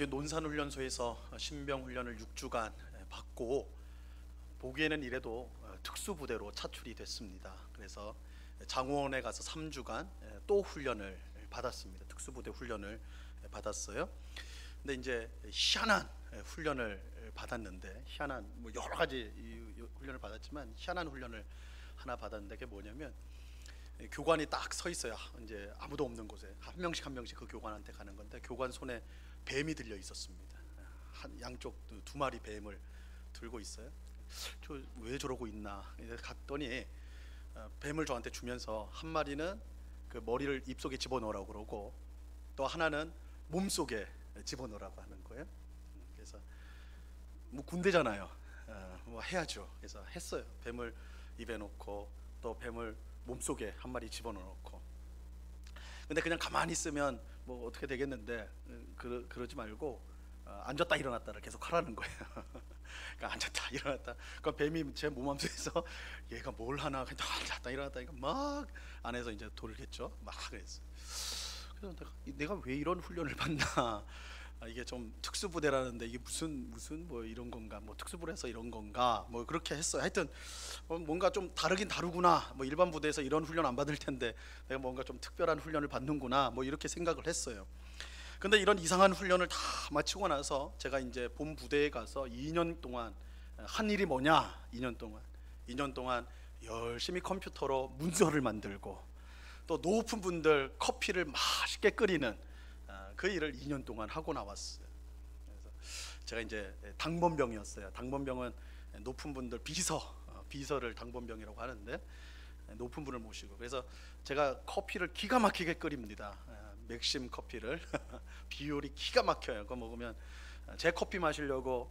지난주 논산훈련소에서 신병훈련을 6주간 받고 보기에는 이래도 특수부대로 차출이 됐습니다. 그래서 장원에 가서 3주간 또 훈련을 받았습니다. 특수부대 훈련을 받았어요. 근데 이제 희한한 훈련을 받았는데, 희한한 뭐 여러 가지 훈련을 받았지만 희한한 훈련을 하나 받았는데, 그게 뭐냐면 교관이 딱 서 있어요. 이제 아무도 없는 곳에 한 명씩 한 명씩 그 교관한테 가는 건데, 교관 손에 뱀이 들려 있었습니다. 한 양쪽 두 마리 뱀을 들고 있어요. 저 왜 저러고 있나 갔더니 뱀을 저한테 주면서 한 마리는 그 머리를 입속에 집어넣으라고 그러고, 또 하나는 몸속에 집어넣으라고 하는 거예요. 그래서 뭐 군대잖아요. 뭐 해야죠. 그래서 했어요. 뱀을 입에 넣고 또 뱀을 몸속에 한 마리 집어넣고. 근데 그냥 가만히 있으면 뭐 어떻게 되겠는데, 그러지 말고 앉았다 일어났다를 계속 하라는 거예요. 그러니까 앉았다 일어났다. 그러니까 뱀이 제 몸 안에서 얘가 뭘 하나 그냥 앉았다 일어났다, 그러니까 막 안에서 이제 돌겠죠. 막 그랬어. 그래서 내가 왜 이런 훈련을 받나? 이게 좀 특수부대라는데 이게 무슨 뭐 이런 건가? 뭐 특수부대에서 이런 건가? 뭐 그렇게 했어요. 하여튼 뭔가 좀 다르긴 다르구나. 뭐 일반 부대에서 이런 훈련 안 받을 텐데 내가 뭔가 좀 특별한 훈련을 받는구나. 뭐 이렇게 생각을 했어요. 근데 이런 이상한 훈련을 다 마치고 나서 제가 이제 본 부대에 가서 2년 동안 한 일이 뭐냐? 2년 동안 열심히 컴퓨터로 문서를 만들고, 또 높은 분들 커피를 맛있게 끓이는 그 일을 2년 동안 하고 나왔어요. 그래서 제가 이제 당번병이었어요. 당번병은 높은 분들 비서를 당번병이라고 하는데, 높은 분을 모시고, 그래서 제가 커피를 기가 막히게 끓입니다. 맥심 커피를 비율이 기가 막혀요. 그거 먹으면 제 커피 마시려고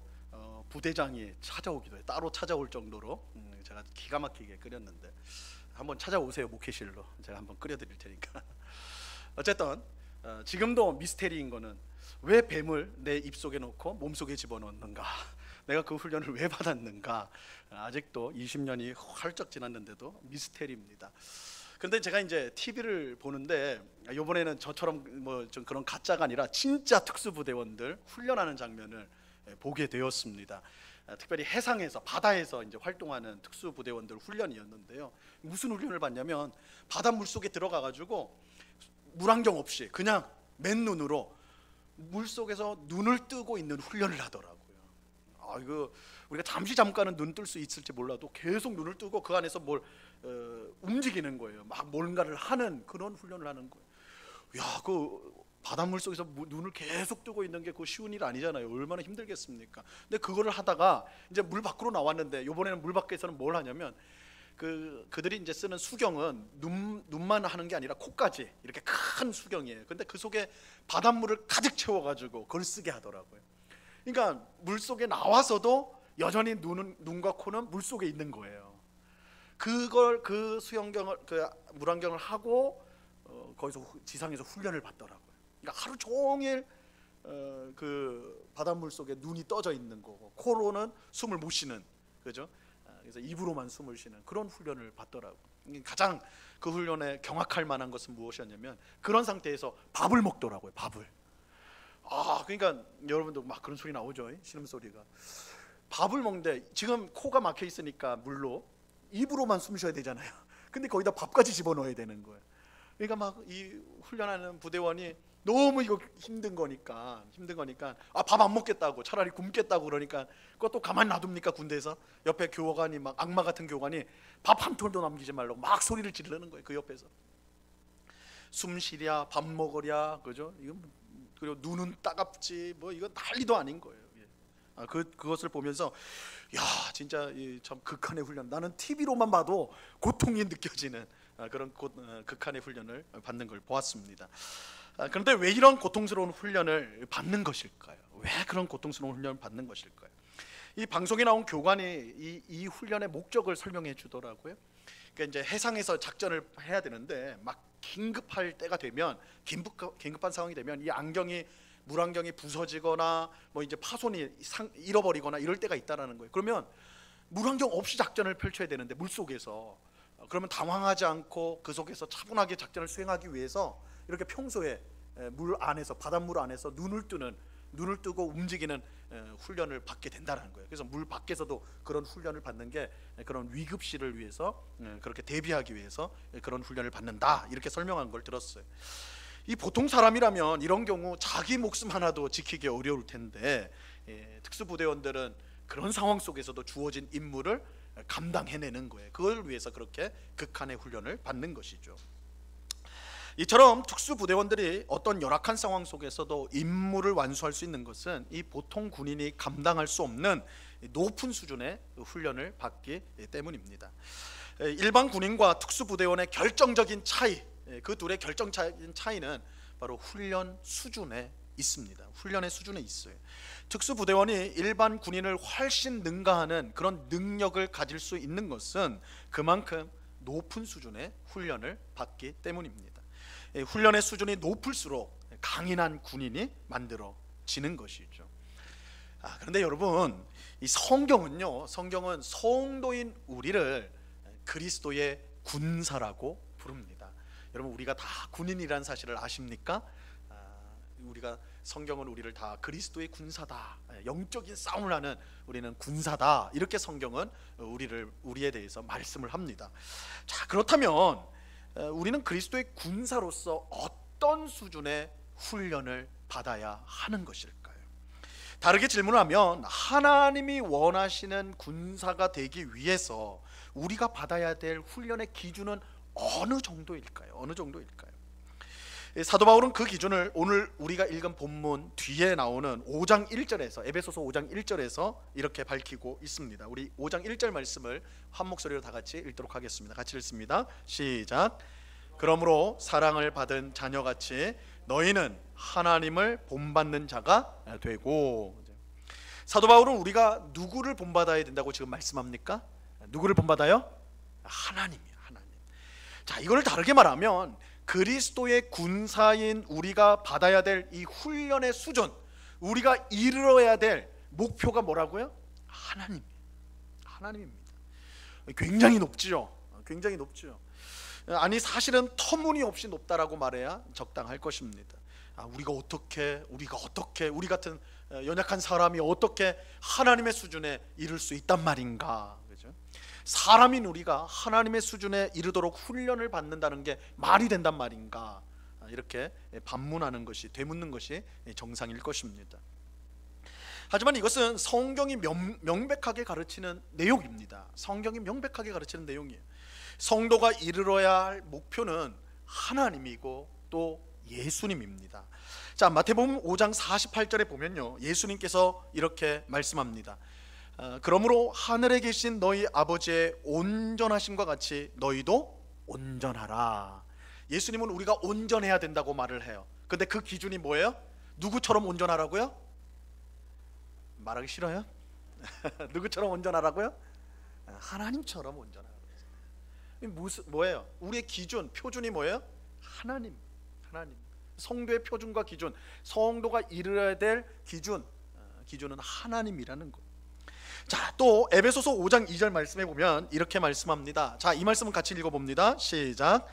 부대장이 찾아오기도 해요. 따로 찾아올 정도로 제가 기가 막히게 끓였는데, 한번 찾아오세요. 목회실로 제가 한번 끓여드릴 테니까. 어쨌든 지금도 미스테리인 거는 왜 뱀을 내 입속에 넣고 몸속에 집어넣는가, 내가 그 훈련을 왜 받았는가, 아직도 20년이 훌쩍 지났는데도 미스테리입니다. 근데 제가 이제 TV를 보는데, 이번에는 저처럼 뭐 좀 그런 가짜가 아니라 진짜 특수부대원들 훈련하는 장면을 보게 되었습니다. 특별히 해상에서, 바다에서 이제 활동하는 특수부대원들 훈련이었는데요. 무슨 훈련을 받냐면, 바닷물 속에 들어가 가지고 물안경 없이 그냥 맨눈으로 물속에서 눈을 뜨고 있는 훈련을 하더라고요. 이거 우리가 잠깐은 눈 뜰 수 있을지 몰라도 계속 눈을 뜨고 그 안에서 뭘 움직이는 거예요. 막 뭔가를 하는 그런 훈련을 하는 거예요. 야, 그 바닷물 속에서 눈을 계속 뜨고 있는 게 그 쉬운 일 아니잖아요. 얼마나 힘들겠습니까? 근데 그거를 하다가 이제 물 밖으로 나왔는데, 이번에는 물 밖에서는 뭘 하냐면, 그들이 이제 쓰는 수경은 눈만 하는 게 아니라 코까지 이렇게 큰 수경이에요. 근데 그 속에 바닷물을 가득 채워가지고 그걸 쓰게 하더라고요. 그러니까 물 속에 나와서도 여전히 눈과 코는 물 속에 있는 거예요. 그걸 그 수영경을, 그 물안경을 하고 거기서 지상에서 훈련을 받더라고요. 그러니까 하루 종일 그 바닷물 속에 눈이 떠져 있는 거고, 코로는 숨을 못 쉬는, 그죠? 그래서 입으로만 숨을 쉬는 그런 훈련을 받더라고요. 가장 그 훈련에 경악할 만한 것은 무엇이었냐면, 그런 상태에서 밥을 먹더라고요. 밥을. 그러니까 여러분도 막 그런 소리 나오죠. 신음소리가. 밥을 먹는데 지금 코가 막혀 있으니까 물로 입으로만 숨 쉬어야 되잖아요. 근데 거기다 밥까지 집어넣어야 되는 거예요. 그러니까 막 이 훈련하는 부대원이 너무 이거 힘든 거니까 밥 안 먹겠다고, 차라리 굶겠다고 그러니까, 그것도 가만히 놔둡니까? 군대에서 옆에 교관이 막 악마 같은 교관이 밥 한 톨도 남기지 말라고 막 소리를 지르는 거예요. 그 옆에서 숨 쉬랴, 밥 먹으랴, 그죠? 이거 그리고 눈은 따갑지, 뭐 이거 난리도 아닌 거예요. 그것을 보면서 야, 진짜 참 극한의 훈련. 나는 TV로만 봐도 고통이 느껴지는 그런 극한의 훈련을 받는 걸 보았습니다. 그런데 왜 이런 고통스러운 훈련을 받는 것일까요? 왜 그런 고통스러운 훈련을 받는 것일까요? 이 방송에 나온 교관이 이 훈련의 목적을 설명해 주더라고요. 그러니까 이제 해상에서 작전을 해야 되는데, 막 긴급할 때가 되면, 긴급한 상황이 되면 이 물안경이 부서지거나 뭐 이제 파손이 잃어버리거나 이럴 때가 있다라는 거예요. 그러면 물안경 없이 작전을 펼쳐야 되는데, 물속에서, 그러면 당황하지 않고 그 속에서 차분하게 작전을 수행하기 위해서 이렇게 평소에 물 안에서, 바닷물 안에서 눈을 뜨는 눈을 뜨고 움직이는 훈련을 받게 된다는 거예요. 그래서 물 밖에서도 그런 훈련을 받는 게 그런 위급시를 위해서, 그렇게 대비하기 위해서 그런 훈련을 받는다, 이렇게 설명한 걸 들었어요. 이 보통 사람이라면 이런 경우 자기 목숨 하나도 지키기 어려울 텐데, 특수부대원들은 그런 상황 속에서도 주어진 임무를 감당해내는 거예요. 그걸 위해서 그렇게 극한의 훈련을 받는 것이죠. 이처럼 특수부대원들이 어떤 열악한 상황 속에서도 임무를 완수할 수 있는 것은 이 보통 군인이 감당할 수 없는 높은 수준의 훈련을 받기 때문입니다. 일반 군인과 특수부대원의 결정적인 차이, 그 둘의 결정적인 차이는 바로 훈련 수준에 있습니다. 훈련의 수준에 있어요. 특수부대원이 일반 군인을 훨씬 능가하는 그런 능력을 가질 수 있는 것은 그만큼 높은 수준의 훈련을 받기 때문입니다. 훈련의 수준이 높을수록 강인한 군인이 만들어지는 것이죠. 그런데 여러분, 이 성경은 성도인 우리를 그리스도의 군사라고 부릅니다. 여러분, 우리가 다 군인이라는 사실을 아십니까? 성경은 우리를 다 그리스도의 군사다, 영적인 싸움을 하는 우리는 군사다, 이렇게 성경은 우리에 대해서 말씀을 합니다. 자, 그렇다면 우리는 그리스도의 군사로서 어떤 수준의 훈련을 받아야 하는 것일까요? 다르게 질문하면, 하나님이 원하시는 군사가 되기 위해서 우리가 받아야 될 훈련의 기준은 어느 정도일까요? 사도 바울은 그 기준을 오늘 우리가 읽은 본문 뒤에 나오는 5장 1절에서, 에베소서 5장 1절에서 이렇게 밝히고 있습니다. 우리 5장 1절 말씀을 한 목소리로 다 같이 읽도록 하겠습니다. 같이 읽습니다. 시작. 그러므로 사랑을 받은 자녀같이 너희는 하나님을 본받는 자가 되고. 사도 바울은 우리가 누구를 본받아야 된다고 지금 말씀합니까? 누구를 본받아요? 하나님이요, 하나님. 자, 이걸 다르게 말하면 그리스도의 군사인 우리가 받아야 될 이 훈련의 수준, 우리가 이르러야 될 목표가 뭐라고요? 하나님입니다. 굉장히 높지요. 아니, 사실은 터무니없이 높다라고 말해야 적당할 것입니다. 우리가 어떻게 우리 같은 연약한 사람이 어떻게 하나님의 수준에 이를 수 있단 말인가, 그죠? 사람인 우리가 하나님의 수준에 이르도록 훈련을 받는다는 게 말이 된단 말인가, 이렇게 반문하는 것이, 되묻는 것이 정상일 것입니다. 하지만 이것은 성경이 명백하게 가르치는 내용입니다. 성경이 명백하게 가르치는 내용이에요. 성도가 이르러야 할 목표는 하나님이고 또 예수님입니다. 자, 마태복음 5장 48절에 보면요, 예수님께서 이렇게 말씀합니다. 그러므로 하늘에 계신 너희 아버지의 온전하심과 같이 너희도 온전하라. 예수님은 우리가 온전해야 된다고 말을 해요. 근데 그 기준이 뭐예요? 누구처럼 온전하라고요? 말하기 싫어요? 누구처럼 온전하라고요? 하나님처럼 온전하라고. 뭐예요? 우리의 기준, 표준이 뭐예요? 하나님. 성도의 표준과 기준, 성도가 이르러야 될 기준은 하나님이라는 것. 자, 또 에베소서 5장 2절 말씀해 보면 이렇게 말씀합니다. 자, 이 말씀은 같이 읽어봅니다. 시작.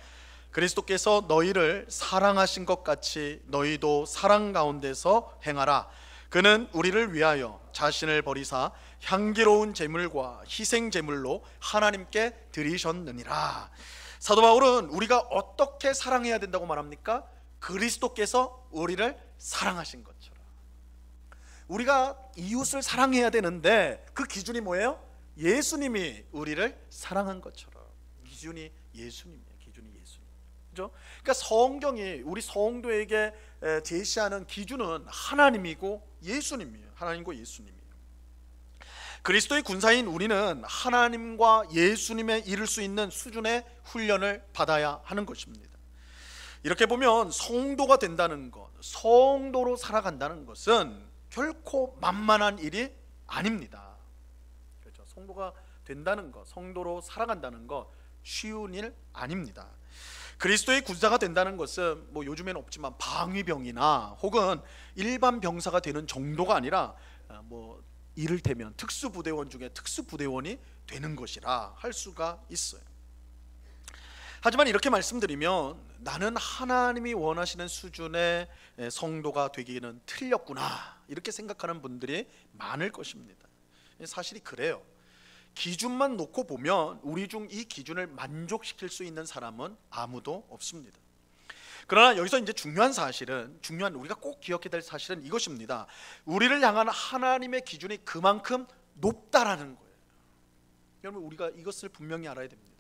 그리스도께서 너희를 사랑하신 것 같이 너희도 사랑 가운데서 행하라. 그는 우리를 위하여 자신을 버리사 향기로운 제물과 희생 제물로 하나님께 드리셨느니라. 사도 바울은 우리가 어떻게 사랑해야 된다고 말합니까? 그리스도께서 우리를 사랑하신 것처럼. 우리가 이웃을 사랑해야 되는데 그 기준이 뭐예요? 예수님이 우리를 사랑한 것처럼. 기준이 예수님이에요. 그죠? 그러니까 성경이 우리 성도에게 제시하는 기준은 하나님이고 예수님이에요. 하나님과 예수님이에요. 그리스도의 군사인 우리는 하나님과 예수님에 이를 수 있는 수준의 훈련을 받아야 하는 것입니다. 이렇게 보면 성도가 된다는 것, 성도로 살아간다는 것은 결코 만만한 일이 아닙니다. 그렇죠? 성도가 된다는 것, 성도로 살아간다는 것 쉬운 일 아닙니다. 그리스도의 군사가 된다는 것은 뭐 요즘에는 없지만 방위병이나 혹은 일반 병사가 되는 정도가 아니라 뭐 이를테면 특수부대원 중에 특수부대원이 되는 것이라 할 수가 있어요. 하지만 이렇게 말씀드리면 나는 하나님이 원하시는 수준의 성도가 되기는 틀렸구나, 이렇게 생각하는 분들이 많을 것입니다. 사실이 그래요. 기준만 놓고 보면 우리 중 이 기준을 만족시킬 수 있는 사람은 아무도 없습니다. 그러나 여기서 이제 중요한 우리가 꼭 기억해야 될 사실은 이것입니다. 우리를 향한 하나님의 기준이 그만큼 높다라는 거예요. 여러분, 우리가 이것을 분명히 알아야 됩니다.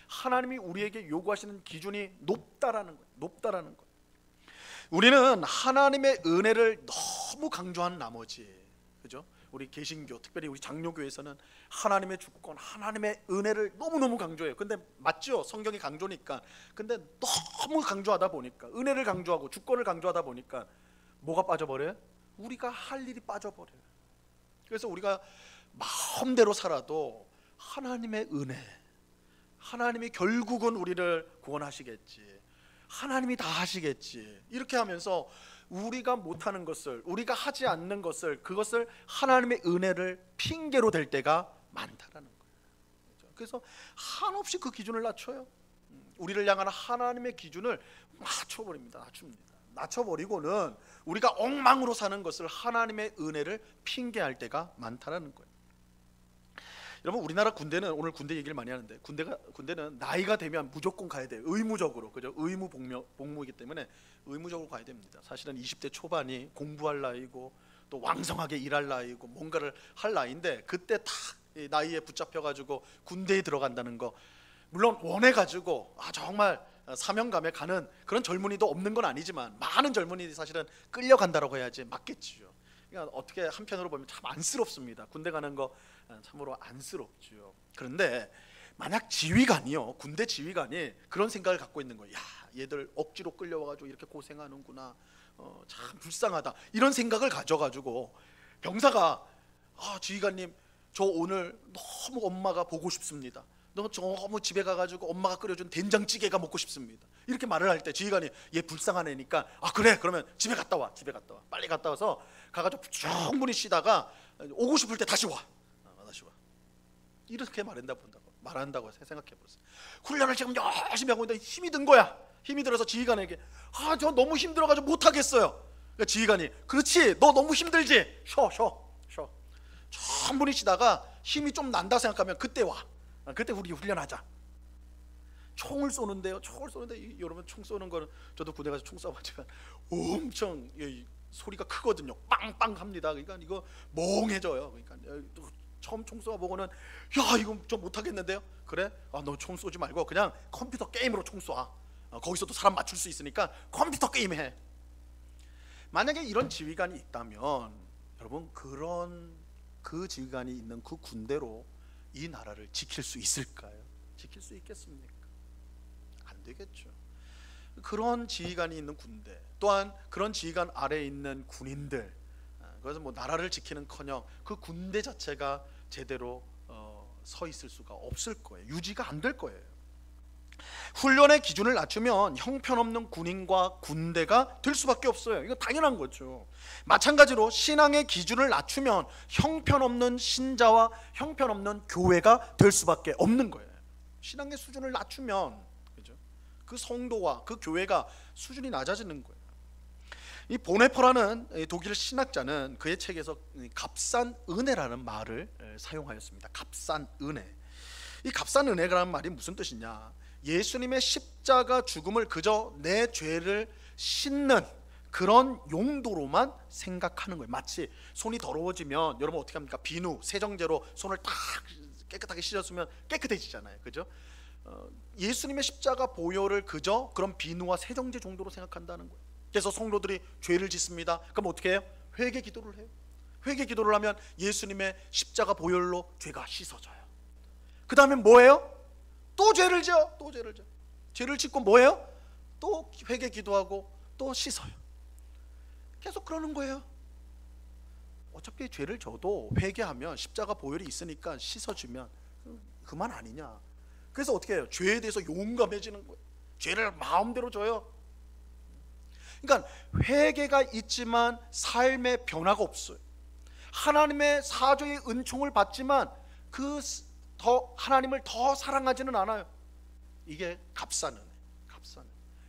하나님이 우리에게 요구하시는 기준이 높다라는 거예요. 우리는 하나님의 은혜를 너무 강조한 나머지, 그죠? 우리 개신교, 특별히 우리 장로교에서는 하나님의 주권, 하나님의 은혜를 너무너무 강조해요. 근데 맞죠? 성경이 강조니까. 근데 너무 강조하다 보니까, 은혜를 강조하고 주권을 강조하다 보니까 뭐가 빠져버려요? 우리가 할 일이 빠져버려요. 그래서 우리가 마음대로 살아도 하나님의 은혜, 하나님이 결국은 우리를 구원하시겠지, 하나님이 다 하시겠지, 이렇게 하면서 우리가 못하는 것을, 우리가 하지 않는 것을, 그것을 하나님의 은혜를 핑계로 댈 때가 많다라는 거예요. 그래서 한없이 그 기준을 낮춰요. 우리를 향한 하나님의 기준을 낮춰버립니다. 낮춰버리고는 우리가 엉망으로 사는 것을 하나님의 은혜를 핑계할 때가 많다라는 거예요. 여러분, 우리나라 군대는, 오늘 군대 얘기를 많이 하는데, 군대는 나이가 되면 무조건 가야 돼요. 의무적으로, 그죠? 의무 복무이기 때문에 의무적으로 가야 됩니다. 사실은 20대 초반이 공부할 나이고 또 왕성하게 일할 나이고 뭔가를 할 나이인데, 그때 딱 나이에 붙잡혀가지고 군대에 들어간다는 거, 물론 원해가지고 정말 사명감에 가는 그런 젊은이도 없는 건 아니지만, 많은 젊은이들이 사실은 끌려간다라고 해야지 맞겠지요. 그러니까 어떻게 한편으로 보면 참 안쓰럽습니다. 군대 가는 거 참으로 안쓰럽죠. 그런데 만약 지휘관이요, 군대 지휘관이 그런 생각을 갖고 있는 거예요. 야, 얘들 억지로 끌려와가지고 이렇게 고생하는구나, 참 불쌍하다, 이런 생각을 가져가지고 병사가 지휘관님, 저 오늘 너무 엄마가 보고 싶습니다. 너무 집에 가가지고 엄마가 끓여준 된장찌개가 먹고 싶습니다, 이렇게 말을 할 때 지휘관이 얘 불쌍한 애니까 그래, 그러면 집에 갔다 와, 빨리 갔다 와서 가가지고 충분히 쉬다가 오고 싶을 때 다시 와. 이렇게 말한다고 생각해보세요. 훈련을 지금 열심히 하고 있는데 힘이 든 거야. 힘이 들어서 지휘관에게 저 너무 힘들어가지고 못하겠어요. 그러니까 지휘관이, 그렇지, 너 너무 힘들지, 쉬어. 충분히 쉬다가 힘이 좀 난다 생각하면 그때 와. 그때 우리 훈련하자. 총을 쏘는데요, 여러분, 총 쏘는 거는, 저도 군대 가서 총 쏴봤지만 엄청 소리가 크거든요. 빵빵 합니다. 그러니까 이거 멍해져요. 그러니까 처음 총 쏘아보고는 이거 좀 못하겠는데요. 그래? 너 총 쏘지 말고 그냥 컴퓨터 게임으로 총 쏴. 거기서도 사람 맞출 수 있으니까 컴퓨터 게임 해. 만약에 이런 지휘관이 있다면, 여러분, 그 지휘관이 있는 그 군대로 이 나라를 지킬 수 있을까요? 지킬 수 있겠습니까? 안 되겠죠. 그런 지휘관이 있는 군대, 또한 그런 지휘관 아래에 있는 군인들, 그래서 나라를 지키는커녕 그 군대 자체가 제대로 서 있을 수가 없을 거예요. 유지가 안 될 거예요. 훈련의 기준을 낮추면 형편없는 군인과 군대가 될 수밖에 없어요. 이거 당연한 거죠. 마찬가지로 신앙의 기준을 낮추면 형편없는 신자와 형편없는 교회가 될 수밖에 없는 거예요. 신앙의 수준을 낮추면, 그죠? 그 성도와 그 교회가 수준이 낮아지는 거예요. 이 보네퍼라는 독일 신학자는 그의 책에서 값싼 은혜라는 말을 사용하였습니다. 값싼 은혜. 이 값싼 은혜라는 말이 무슨 뜻이냐? 예수님의 십자가 죽음을 그저 내 죄를 씻는 그런 용도로만 생각하는 거예요. 마치 손이 더러워지면 여러분 어떻게 합니까? 비누, 세정제로 손을 딱 깨끗하게 씻었으면 깨끗해지잖아요. 그죠? 예수님의 십자가 보혈을 그저 그런 비누와 세정제 정도로 생각한다는 거예요. 그래서 성도들이 죄를 짓습니다. 그럼 어떻게 해요? 회개 기도를 해요. 회개 기도를 하면 예수님의 십자가 보혈로 죄가 씻어져요. 그 다음에 뭐예요? 또 죄를 지어. 죄를 짓고 뭐예요? 또 회개 기도하고 또 씻어요. 계속 그러는 거예요. 어차피 죄를 져도 회개하면 십자가 보혈이 있으니까 씻어주면 그만 아니냐. 그래서 어떻게 해요? 죄에 대해서 용감해지는 거예요. 죄를 마음대로 져요. 그러니까 회개가 있지만 삶의 변화가 없어요. 하나님의 사죄의 은총을 받지만 하나님을 더 사랑하지는 않아요. 이게 값싼 은혜.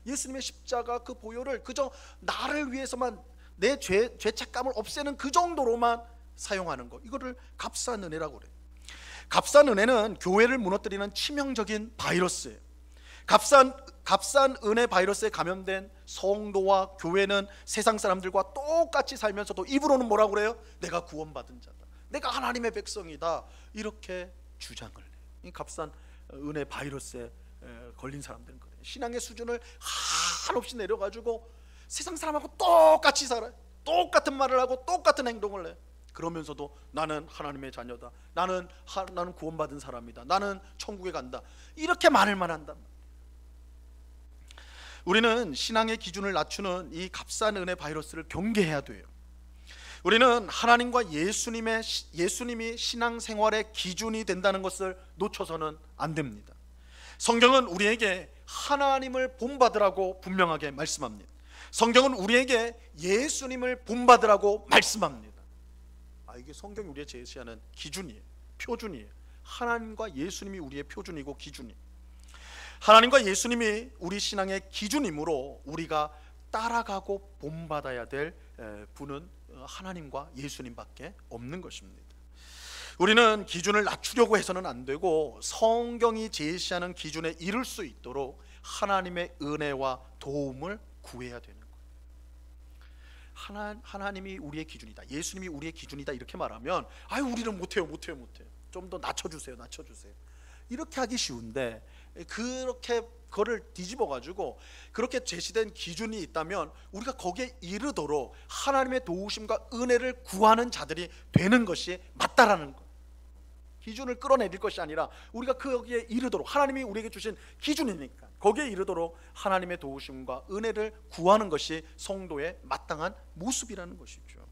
예수님의 십자가 그 보혈을 그저 나를 위해서만, 내 죄책감을 없애는 그 정도로만 사용하는 것, 이거를 값싼 은혜라고 그래요. 값싼 은혜는 교회를 무너뜨리는 치명적인 바이러스예요. 값싼 은혜 바이러스에 감염된 성도와 교회는 세상 사람들과 똑같이 살면서도 입으로는 뭐라고 그래요? 내가 구원받은 자다, 내가 하나님의 백성이다, 이렇게 주장을 해요. 이 값싼 은혜 바이러스에 걸린 사람들은 그래요. 신앙의 수준을 한없이 내려가지고 세상 사람하고 똑같이 살아요. 똑같은 말을 하고 똑같은 행동을 해요. 그러면서도 나는 하나님의 자녀다, 나는 구원받은 사람이다, 나는 천국에 간다, 이렇게 말을만 한단 말이에요. 우리는 신앙의 기준을 낮추는 이 값싼 은혜 바이러스를 경계해야 돼요. 우리는 하나님과 예수님이 신앙생활의 기준이 된다는 것을 놓쳐서는 안 됩니다. 성경은 우리에게 하나님을 본받으라고 분명하게 말씀합니다. 성경은 우리에게 예수님을 본받으라고 말씀합니다. 이게 성경이 우리의 제시하는 기준이에요. 표준이에요. 하나님과 예수님이 우리의 표준이고 기준이에요. 하나님과 예수님이 우리 신앙의 기준이므로 우리가 따라가고 본받아야 될 분은 하나님과 예수님밖에 없는 것입니다. 우리는 기준을 낮추려고 해서는 안 되고 성경이 제시하는 기준에 이를 수 있도록 하나님의 은혜와 도움을 구해야 되는 거예요. 하나님이 우리의 기준이다, 예수님이 우리의 기준이다, 이렇게 말하면 우리는 못해요. 좀 더 낮춰주세요. 이렇게 하기 쉬운데, 그렇게 그거를 뒤집어 가지고 그렇게 제시된 기준이 있다면 우리가 거기에 이르도록 하나님의 도우심과 은혜를 구하는 자들이 되는 것이 맞다라는 것. 기준을 끌어내릴 것이 아니라 우리가 거기에 이르도록, 하나님이 우리에게 주신 기준이니까 거기에 이르도록 하나님의 도우심과 은혜를 구하는 것이 성도의 마땅한 모습이라는 것이죠.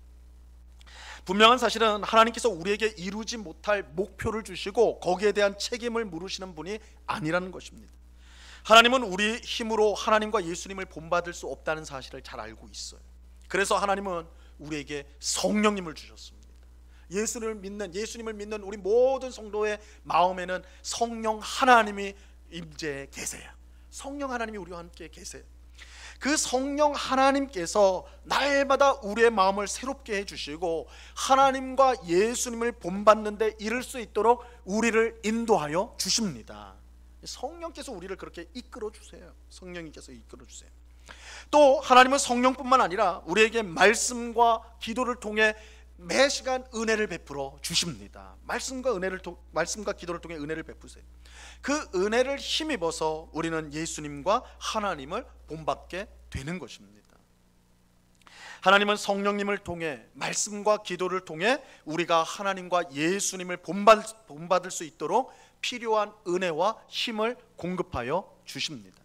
분명한 사실은 하나님께서 우리에게 이루지 못할 목표를 주시고 거기에 대한 책임을 물으시는 분이 아니라는 것입니다. 하나님은 우리 힘으로 하나님과 예수님을 본받을 수 없다는 사실을 잘 알고 있어요. 그래서 하나님은 우리에게 성령님을 주셨습니다. 예수님을 믿는 우리 모든 성도의 마음에는 성령 하나님이 임재해 계세요. 성령 하나님이 우리와 함께 계세요. 그 성령 하나님께서 날마다 우리의 마음을 새롭게 해주시고 하나님과 예수님을 본받는 데 이를 수 있도록 우리를 인도하여 주십니다. 성령께서 우리를 그렇게 이끌어 주세요. 성령님께서 이끌어 주세요. 또 하나님은 성령뿐만 아니라 우리에게 말씀과 기도를 통해 매 시간 은혜를 베풀어 주십니다. 말씀과 기도를 통해 은혜를 베푸세요. 그 은혜를 힘입어서 우리는 예수님과 하나님을 본받게 되는 것입니다. 하나님은 성령님을 통해, 말씀과 기도를 통해 우리가 하나님과 예수님을 본받을 수 있도록 필요한 은혜와 힘을 공급하여 주십니다.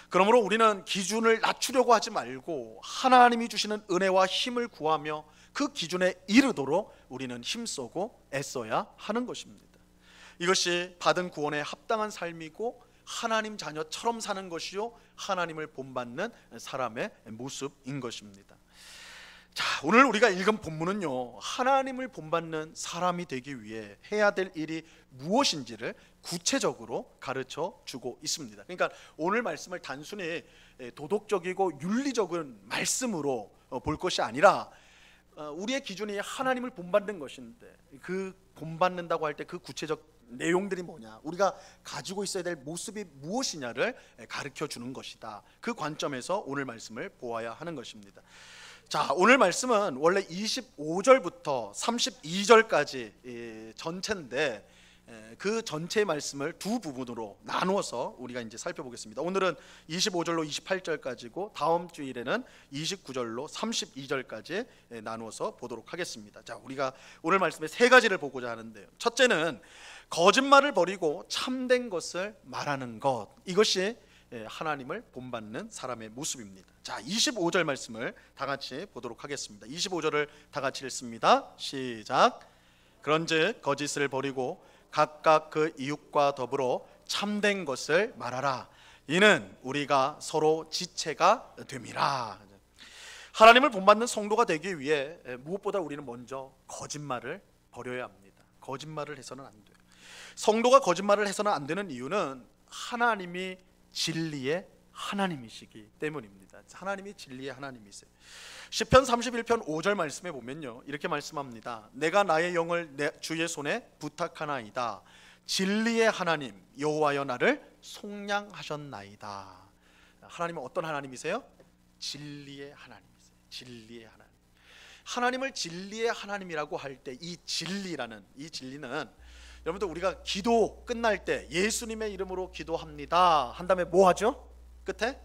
그러므로 우리는 기준을 낮추려고 하지 말고 하나님이 주시는 은혜와 힘을 구하며 그 기준에 이르도록 우리는 힘쓰고 애써야 하는 것입니다. 이것이 받은 구원에 합당한 삶이고 하나님 자녀처럼 사는 것이요, 하나님을 본받는 사람의 모습인 것입니다. 자, 오늘 우리가 읽은 본문은요, 하나님을 본받는 사람이 되기 위해 해야 될 일이 무엇인지를 구체적으로 가르쳐 주고 있습니다. 그러니까 오늘 말씀을 단순히 도덕적이고 윤리적인 말씀으로 볼 것이 아니라 우리의 기준이 하나님을 본받는 것인데, 그 본받는다고 할 때 그 구체적 내용들이 뭐냐, 우리가 가지고 있어야 될 모습이 무엇이냐를 가르쳐 주는 것이다. 그 관점에서 오늘 말씀을 보아야 하는 것입니다. 자, 오늘 말씀은 원래 25절부터 32절까지 전체인데 그 전체 말씀을 두 부분으로 나누어서 우리가 이제 살펴보겠습니다. 오늘은 25절로 28절까지고 다음 주일에는 29절로 32절까지 나누어서 보도록 하겠습니다. 자, 우리가 오늘 말씀에 세 가지를 보고자 하는데요. 첫째는 거짓말을 버리고 참된 것을 말하는 것, 이것이 하나님을 본받는 사람의 모습입니다. 자, 25절 말씀을 다 같이 보도록 하겠습니다. 25절을 다 같이 읽습니다. 시작. 그런즉 거짓을 버리고 각각 그 이웃과 더불어 참된 것을 말하라. 이는 우리가 서로 지체가 됨이라. 하나님을 본받는 성도가 되기 위해 무엇보다 우리는 먼저 거짓말을 버려야 합니다. 거짓말을 해서는 안 돼요. 성도가 거짓말을 해서는 안 되는 이유는 하나님이 진리의 하나님이시기 때문입니다. 하나님이 진리의 하나님이세요. 시편 31편 5절 말씀에 보면요, 이렇게 말씀합니다. 내가 나의 영을 내 주의 손에 부탁하나이다. 진리의 하나님 여호와여 나를 속량하셨나이다. 하나님은 어떤 하나님이세요? 진리의 하나님이세요. 진리의 하나님. 하나님을 진리의 하나님이라고 할 때 이 진리는 여러분들 우리가 기도 끝날 때 예수님의 이름으로 기도합니다 한 다음에 뭐 하죠? 끝에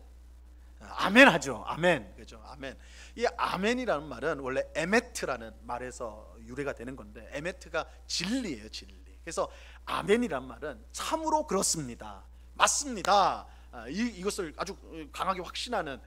아멘 하죠. 아멘. 그죠? 아멘. 이 아멘이라는 말은 원래 에메트라는 말에서 유래가 되는 건데, 에메트가 진리예요, 진리. 그래서 아멘이란 말은 참으로 그렇습니다, 맞습니다, 이것을 아주 강하게 확신하는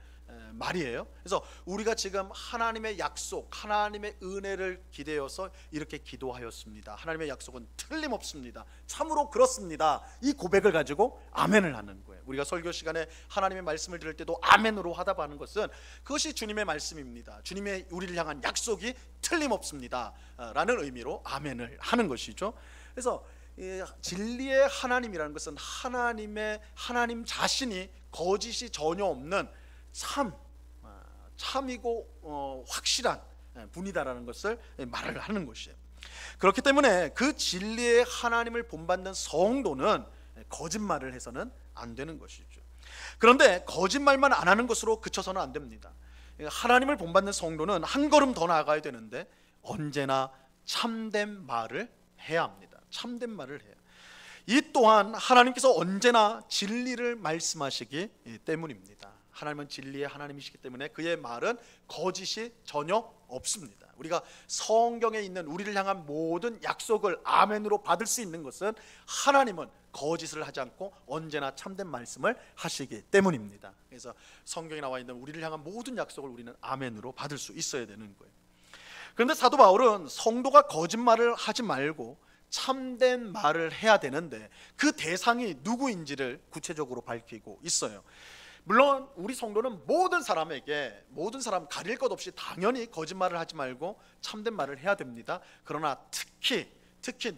말이에요. 그래서 우리가 지금 하나님의 약속, 하나님의 은혜를 기대어서 이렇게 기도하였습니다. 하나님의 약속은 틀림없습니다, 참으로 그렇습니다, 이 고백을 가지고 아멘을 하는 거예요. 우리가 설교 시간에 하나님의 말씀을 들을 때도 아멘으로 하답하는 것은 그것이 주님의 말씀입니다. 주님의 우리를 향한 약속이 틀림없습니다 라는 의미로 아멘을 하는 것이죠. 그래서 진리의 하나님이라는 것은 하나님 자신이 거짓이 전혀 없는 참이고 확실한 분이다라는 것을 말을 하는 것이에요. 그렇기 때문에 그 진리의 하나님을 본받는 성도는 거짓말을 해서는 안 되는 것이죠. 그런데 거짓말만 안 하는 것으로 그쳐서는 안 됩니다. 하나님을 본받는 성도는 한 걸음 더 나아가야 되는데 언제나 참된 말을 해야 합니다. 참된 말을 해요. 이 또한 하나님께서 언제나 진리를 말씀하시기 때문입니다. 하나님은 진리의 하나님이시기 때문에 그의 말은 거짓이 전혀 없습니다. 우리가 성경에 있는 우리를 향한 모든 약속을 아멘으로 받을 수 있는 것은 하나님은 거짓을 하지 않고 언제나 참된 말씀을 하시기 때문입니다. 그래서 성경에 나와 있는 우리를 향한 모든 약속을 우리는 아멘으로 받을 수 있어야 되는 거예요. 그런데 사도 바울은 성도가 거짓말을 하지 말고 참된 말을 해야 되는데 그 대상이 누구인지를 구체적으로 밝히고 있어요. 물론 우리 성도는 모든 사람 가릴 것 없이 당연히 거짓말을 하지 말고 참된 말을 해야 됩니다. 그러나 특히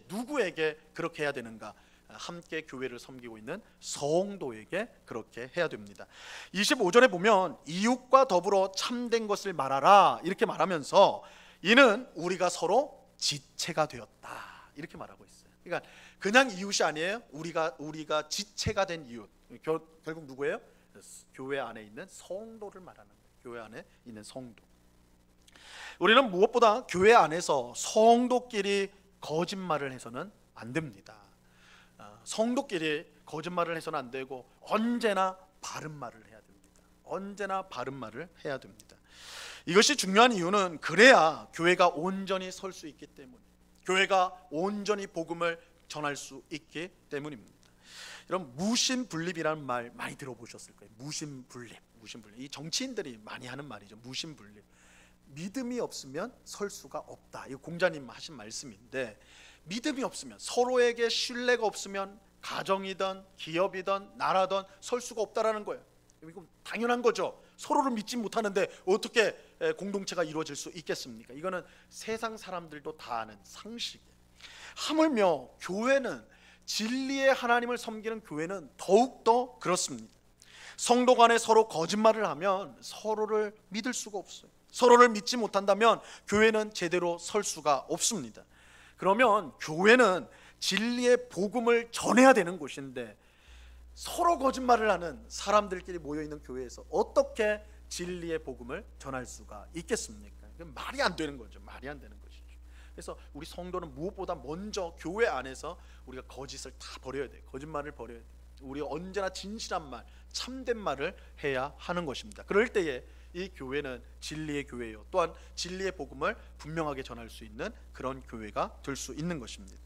누구에게 그렇게 해야 되는가? 함께 교회를 섬기고 있는 성도에게 그렇게 해야 됩니다. 25절에 보면 이웃과 더불어 참된 것을 말하라 이렇게 말하면서 이는 우리가 서로 지체가 되었다 이렇게 말하고 있어요. 그러니까 그냥 이웃이 아니에요. 우리가 지체가 된 이웃, 결국 누구예요? 교회 안에 있는 성도를 말하는 거예요. 교회 안에 있는 성도. 우리는 무엇보다 교회 안에서 성도끼리 거짓말을 해서는 안 됩니다. 성도끼리 거짓말을 해서는 안 되고 언제나 바른 말을 해야 됩니다. 언제나 바른 말을 해야 됩니다. 이것이 중요한 이유는 그래야 교회가 온전히 설 수 있기 때문에, 교회가 온전히 복음을 전할 수 있기 때문입니다. 여러분, 무신분립이라는 말 많이 들어보셨을 거예요. 무신분립. 이 정치인들이 많이 하는 말이죠. 무신분립. 믿음이 없으면 설 수가 없다. 이거 공자님 하신 말씀인데, 믿음이 없으면, 서로에게 신뢰가 없으면 가정이든 기업이든 나라든 설 수가 없다라는 거예요. 이거 당연한 거죠. 서로를 믿지 못하는데 어떻게 공동체가 이루어질 수 있겠습니까? 이거는 세상 사람들도 다 아는 상식이에요. 하물며 교회는, 진리의 하나님을 섬기는 교회는 더욱더 그렇습니다. 성도 간에 서로 거짓말을 하면 서로를 믿을 수가 없어요. 서로를 믿지 못한다면 교회는 제대로 설 수가 없습니다. 그러면 교회는 진리의 복음을 전해야 되는 곳인데 서로 거짓말을 하는 사람들끼리 모여있는 교회에서 어떻게 진리의 복음을 전할 수가 있겠습니까? 말이 안 되는 거죠. 말이 안 되는 것이죠. 그래서 우리 성도는 무엇보다 먼저 교회 안에서 우리가 거짓을 다 버려야 돼요. 거짓말을 버려야 돼요. 우리가 언제나 진실한 말, 참된 말을 해야 하는 것입니다. 그럴 때에 이 교회는 진리의 교회예요. 또한 진리의 복음을 분명하게 전할 수 있는 그런 교회가 될 수 있는 것입니다.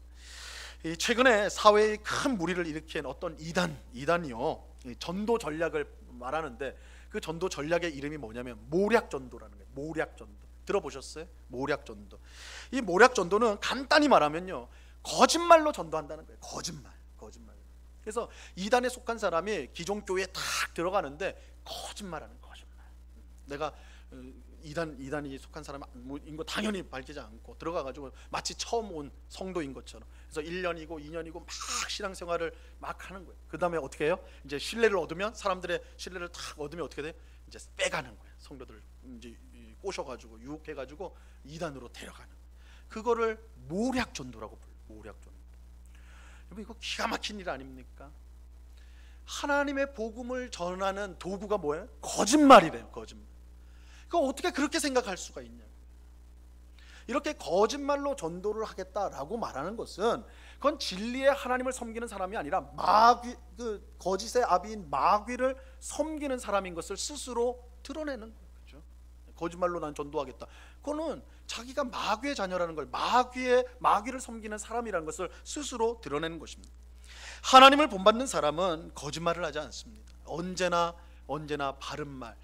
최근에 사회에 큰 무리를 일으킨 어떤 이단이요, 전도 전략을 말하는데 그 전도 전략의 이름이 뭐냐면 모략전도라는 거예요. 모략전도 들어보셨어요? 모략전도. 이 모략전도는 간단히 말하면요, 거짓말로 전도한다는 거예요. 거짓말. 그래서 이단에 속한 사람이 기존 교회에 딱 들어가는데 거짓말하는 거짓말. 내가 이단이 속한 사람인 거 당연히 밝히지 않고 들어가가지고 마치 처음 온 성도인 것처럼, 그래서 1년이고 2년이고 막 신앙생활을 막 하는 거예요. 그 다음에 어떻게 해요? 이제 신뢰를 얻으면, 사람들의 신뢰를 탁 얻으면 어떻게 돼요? 이제 빼가는 거예요. 성도들 이제 꼬셔가지고 유혹해가지고 이단으로 데려가는 거예요. 그거를 모략전도라고 불러요. 모략전도. 여러분, 이거 기가 막힌 일 아닙니까? 하나님의 복음을 전하는 도구가 뭐예요? 거짓말이래요. 거짓말. 그거 어떻게 그렇게 생각할 수가 있냐? 이렇게 거짓말로 전도를 하겠다라고 말하는 것은, 그건 진리의 하나님을 섬기는 사람이 아니라 마귀, 그 거짓의 아비인 마귀를 섬기는 사람인 것을 스스로 드러내는 거예요. 그렇죠? 거짓말로 난 전도하겠다. 그거는 자기가 마귀의 자녀라는 걸, 마귀를 섬기는 사람이라는 것을 스스로 드러내는 것입니다. 하나님을 본받는 사람은 거짓말을 하지 않습니다. 언제나 바른 말,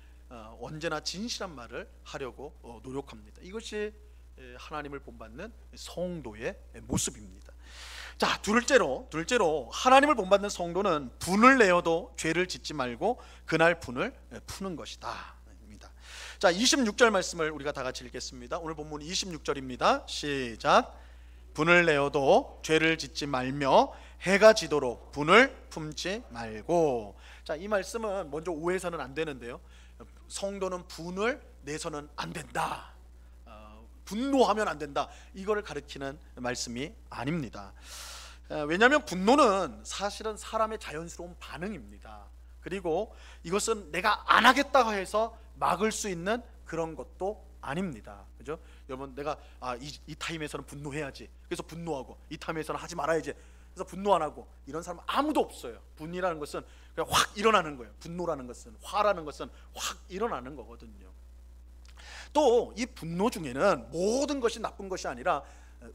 언제나 진실한 말을 하려고 노력합니다. 이것이 하나님을 본받는 성도의 모습입니다. 자, 둘째로 하나님을 본받는 성도는 분을 내어도 죄를 짓지 말고 그날 분을 푸는 것이다. 자, 26절 말씀을 우리가 다 같이 읽겠습니다. 오늘 본문 26절입니다. 시작. 분을 내어도 죄를 짓지 말며 해가 지도록 분을 품지 말고. 자, 이 말씀은 먼저 오해서는 안 되는데요, 성도는 분을 내서는 안 된다, 분노하면 안 된다, 이거를 가리키는 말씀이 아닙니다. 왜냐하면 분노는 사실은 사람의 자연스러운 반응입니다. 그리고 이것은 내가 안 하겠다고 해서 막을 수 있는 그런 것도 아닙니다. 그죠? 여러분, 내가 이 타임에서는 분노해야지, 그래서 분노하고, 이 타임에서는 하지 말아야지, 그래서 분노 안 하고, 이런 사람은 아무도 없어요. 분이라는 것은 그냥 확 일어나는 거예요. 분노라는 것은, 화라는 것은 확 일어나는 거거든요. 또 이 분노 중에는 모든 것이 나쁜 것이 아니라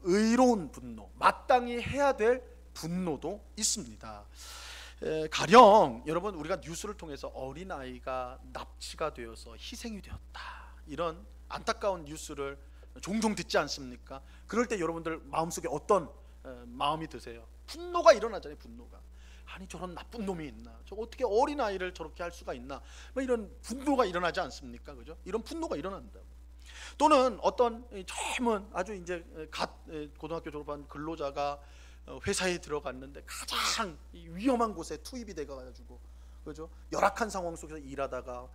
의로운 분노, 마땅히 해야 될 분노도 있습니다. 가령 여러분, 우리가 뉴스를 통해서 어린아이가 납치가 되어서 희생이 되었다, 이런 안타까운 뉴스를 종종 듣지 않습니까? 그럴 때 여러분들 마음속에 어떤 마음이 드세요? 분노가 일어나잖아요. 분노가. 아니, 저런 나쁜 놈이 있나? 저 어떻게 어린아이를 저렇게 할 수가 있나? 뭐 이런 분노가 일어나지 않습니까? 그죠? 이런 분노가 일어난다. 또는 어떤 젊은 아주 이제 고등학교 졸업한 근로자가 회사에 들어갔는데 가장 위험한 곳에 투입이 돼가지고, 그죠? 열악한 상황 속에서 일하다가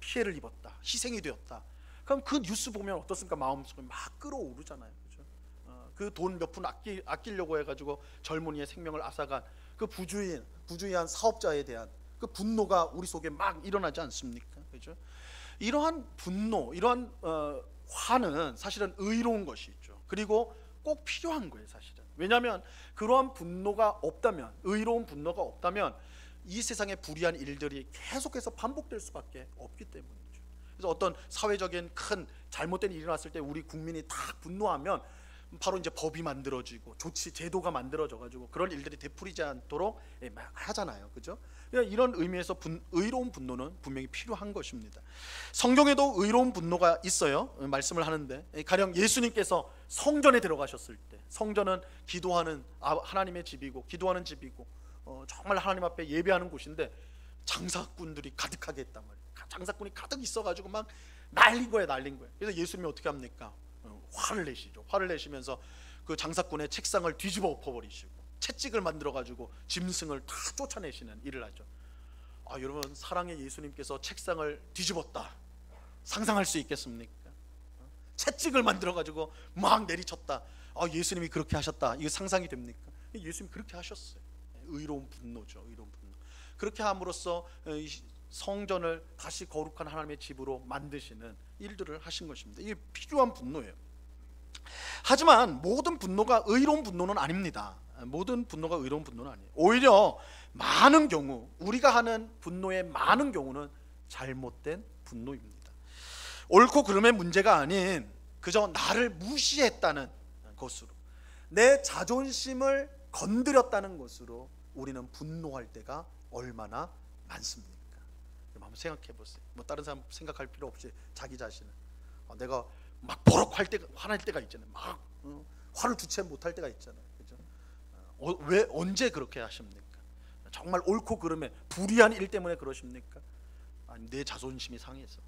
피해를 입었다, 희생이 되었다. 그럼 그 뉴스 보면 어떻습니까? 마음속에 막 끌어오르잖아요. 그죠? 그 돈 몇 푼 아끼려고 해가지고 젊은이의 생명을 앗아간 그 부주의한 사업자에 대한 그 분노가 우리 속에 막 일어나지 않습니까? 그죠? 이러한 분노, 이러한 화는 사실은 의로운 것이죠. 그리고 꼭 필요한 거예요, 사실은. 왜냐하면 그러한 분노가 없다면, 의로운 분노가 없다면 이 세상의 불의한 일들이 계속해서 반복될 수밖에 없기 때문이죠. 그래서 어떤 사회적인 큰 잘못된 일이 일어났을 때 우리 국민이 다 분노하면 바로 이제 법이 만들어지고 제도가 만들어져 가지고 그런 일들이 되풀이지 않도록 막 하잖아요. 그죠? 이런 의미에서 의로운 분노는 분명히 필요한 것입니다. 성경에도 의로운 분노가 있어요. 말씀을 하는데, 가령 예수님께서 성전에 들어가셨을 때, 성전은 기도하는 하나님의 집이고, 기도하는 집이고, 정말 하나님 앞에 예배하는 곳인데 장사꾼들이 가득하게 했단 말이에요. 장사꾼이 가득 있어가지고 막 난린 거예요. 그래서 예수님이 어떻게 합니까? 화를 내시죠. 화를 내시면서 그 장사꾼의 책상을 뒤집어 엎어버리시고 채찍을 만들어가지고 짐승을 다 쫓아내시는 일을 하죠. 여러분, 사랑의 예수님께서 책상을 뒤집었다, 상상할 수 있겠습니까? 채찍을 만들어가지고 막 내리쳤다, 예수님이 그렇게 하셨다, 이거 상상이 됩니까? 예수님이 그렇게 하셨어요. 의로운 분노죠. 의로운 분노. 그렇게 함으로써 성전을 다시 거룩한 하나님의 집으로 만드시는 일들을 하신 것입니다. 이게 필요한 분노예요. 하지만 모든 분노가 의로운 분노는 아닙니다. 모든 분노가 의로운 분노는 아니에요. 오히려 많은 경우, 우리가 하는 분노의 많은 경우는 잘못된 분노입니다. 옳고 그름의 문제가 아닌 그저 나를 무시했다는 것으로, 내 자존심을 건드렸다는 것으로 우리는 분노할 때가 얼마나 많습니까? 한번 생각해 보세요. 뭐 다른 사람 생각할 필요 없이 자기 자신은, 내가 막 버럭할 때가, 화날 때가 있잖아요. 막 화를 주체 못할 때가 있잖아요. 그죠? 왜 언제 그렇게 하십니까? 정말 옳고 그름에 불의한 일 때문에 그러십니까? 아니, 내 자존심이 상해서,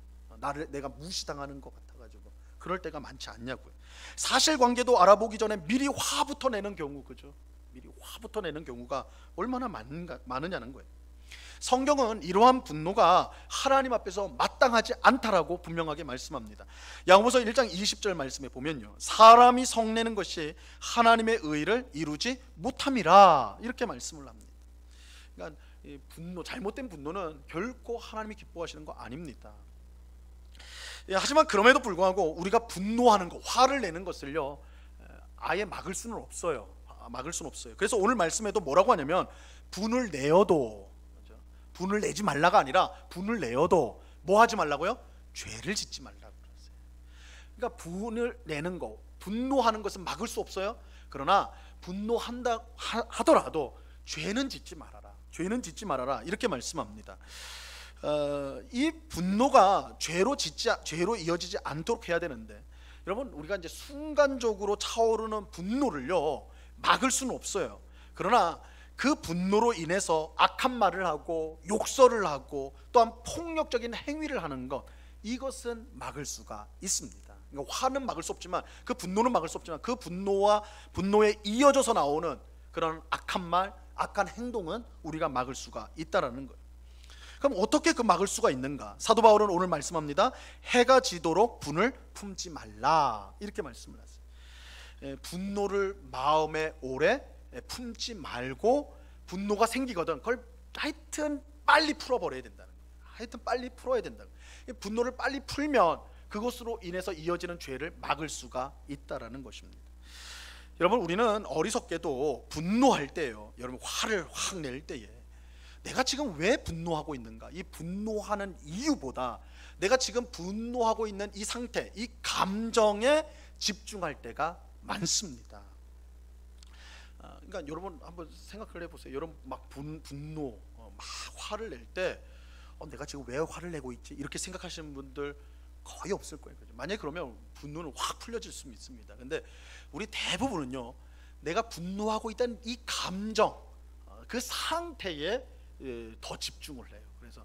내가 무시당하는 것 같아가지고 그럴 때가 많지 않냐고요. 사실관계도 알아보기 전에 미리 화부터 내는 경우, 그죠? 미리 화부터 내는 경우가 얼마나 많으냐는 거예요. 성경은 이러한 분노가 하나님 앞에서 마땅하지 않다라고 분명하게 말씀합니다. 야고보서 1장 20절 말씀에 보면요, 사람이 성내는 것이 하나님의 의를 이루지 못함이라, 이렇게 말씀을 합니다. 그러니까 이 분노, 잘못된 분노는 결코 하나님이 기뻐하시는 거 아닙니다. 하지만 그럼에도 불구하고 우리가 분노하는 것, 화를 내는 것을요, 아예 막을 수는 없어요. 막을 수는 없어요. 그래서 오늘 말씀에도 뭐라고 하냐면, 분을 내어도, 분을 내지 말라가 아니라 분을 내어도 뭐 하지 말라고요? 죄를 짓지 말라고 그랬어요. 그러니까 분을 내는 거, 분노하는 것은 막을 수 없어요. 그러나 분노한다 하더라도 죄는 짓지 말아라. 죄는 짓지 말아라. 이렇게 말씀합니다. 이 분노가 죄로 이어지지 않도록 해야 되는데, 여러분, 우리가 이제 순간적으로 차오르는 분노를요 막을 수는 없어요. 그러나 그 분노로 인해서 악한 말을 하고 욕설을 하고 또한 폭력적인 행위를 하는 것, 이것은 막을 수가 있습니다. 그러니까 화는 막을 수 없지만, 그 분노는 막을 수 없지만, 그 분노에 이어져서 나오는 그런 악한 말, 악한 행동은 우리가 막을 수가 있다라는 거예요. 그럼 어떻게 그 막을 수가 있는가? 사도 바울은 오늘 말씀합니다. 해가 지도록 분을 품지 말라, 이렇게 말씀을 하세요. 분노를 마음에 오래 품지 말고, 분노가 생기거든 그걸 하여튼 빨리 풀어버려야 된다는 거예요. 하여튼 빨리 풀어야 된다는 거예요. 분노를 빨리 풀면 그것으로 인해서 이어지는 죄를 막을 수가 있다라는 것입니다. 여러분, 우리는 어리석게도 분노할 때요, 여러분, 화를 확 낼 때에 내가 지금 왜 분노하고 있는가, 이 분노하는 이유보다 내가 지금 분노하고 있는 이 상태, 이 감정에 집중할 때가 많습니다. 그러니까 여러분 한번 생각을 해보세요. 여러분 막 분노, 막 화를 낼 때 내가 지금 왜 화를 내고 있지, 이렇게 생각하시는 분들 거의 없을 거예요. 만약에 그러면 분노는 확 풀려질 수 있습니다. 근데 우리 대부분은요, 내가 분노하고 있다는 이 감정, 그 상태에 더 집중을 해요. 그래서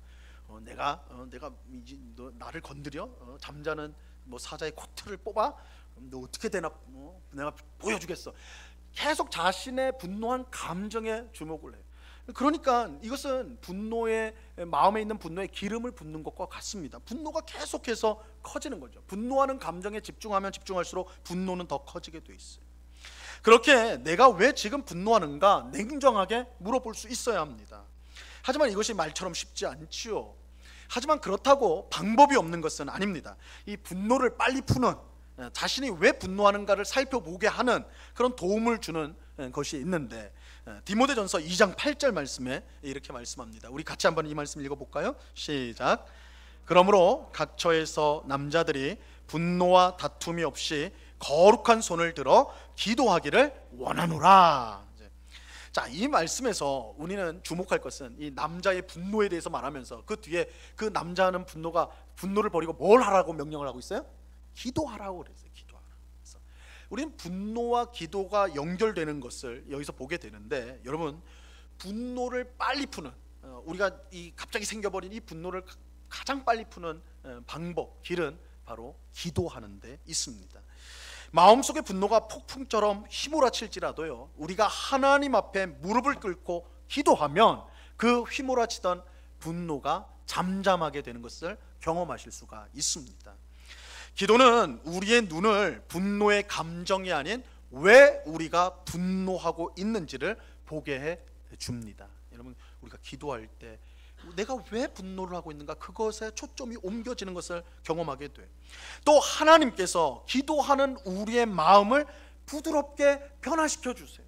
내가 이제 너 나를 건드려, 잠자는 뭐 사자의 코트를 뽑아, 너 어떻게 되나, 내가 보여주겠어. 계속 자신의 분노한 감정에 주목을 해요. 그러니까 이것은 마음에 있는 분노에 기름을 붓는 것과 같습니다. 분노가 계속해서 커지는 거죠. 분노하는 감정에 집중하면 집중할수록 분노는 더 커지게 돼 있어요. 그렇게 내가 왜 지금 분노하는가 냉정하게 물어볼 수 있어야 합니다. 하지만 이것이 말처럼 쉽지 않지요. 하지만 그렇다고 방법이 없는 것은 아닙니다. 이 분노를 빨리 푸는, 자신이 왜 분노하는가를 살펴보게 하는 그런 도움을 주는 것이 있는데, 디모데전서 2장 8절 말씀에 이렇게 말씀합니다. 우리 같이 한번 이 말씀 읽어볼까요? 시작. 그러므로 각 처에서 남자들이 분노와 다툼이 없이 거룩한 손을 들어 기도하기를 원하노라. 자, 이 말씀에서 우리는 주목할 것은 이 남자의 분노에 대해서 말하면서 그 뒤에 그 남자는 분노를 버리고 뭘 하라고 명령을 하고 있어요? 기도하라고 그랬어요. 기도하라. 그래서 우리는 분노와 기도가 연결되는 것을 여기서 보게 되는데, 여러분, 분노를 빨리 푸는, 우리가 이 갑자기 생겨버린 이 분노를 가장 빨리 푸는 방법, 길은 바로 기도하는 데 있습니다. 마음속의 분노가 폭풍처럼 휘몰아칠지라도요, 우리가 하나님 앞에 무릎을 꿇고 기도하면 그 휘몰아치던 분노가 잠잠하게 되는 것을 경험하실 수가 있습니다. 기도는 우리의 눈을 분노의 감정이 아닌 왜 우리가 분노하고 있는지를 보게 해 줍니다. 여러분, 우리가 기도할 때 내가 왜 분노를 하고 있는가, 그것에 초점이 옮겨지는 것을 경험하게 돼. 또 하나님께서 기도하는 우리의 마음을 부드럽게 변화시켜 주세요.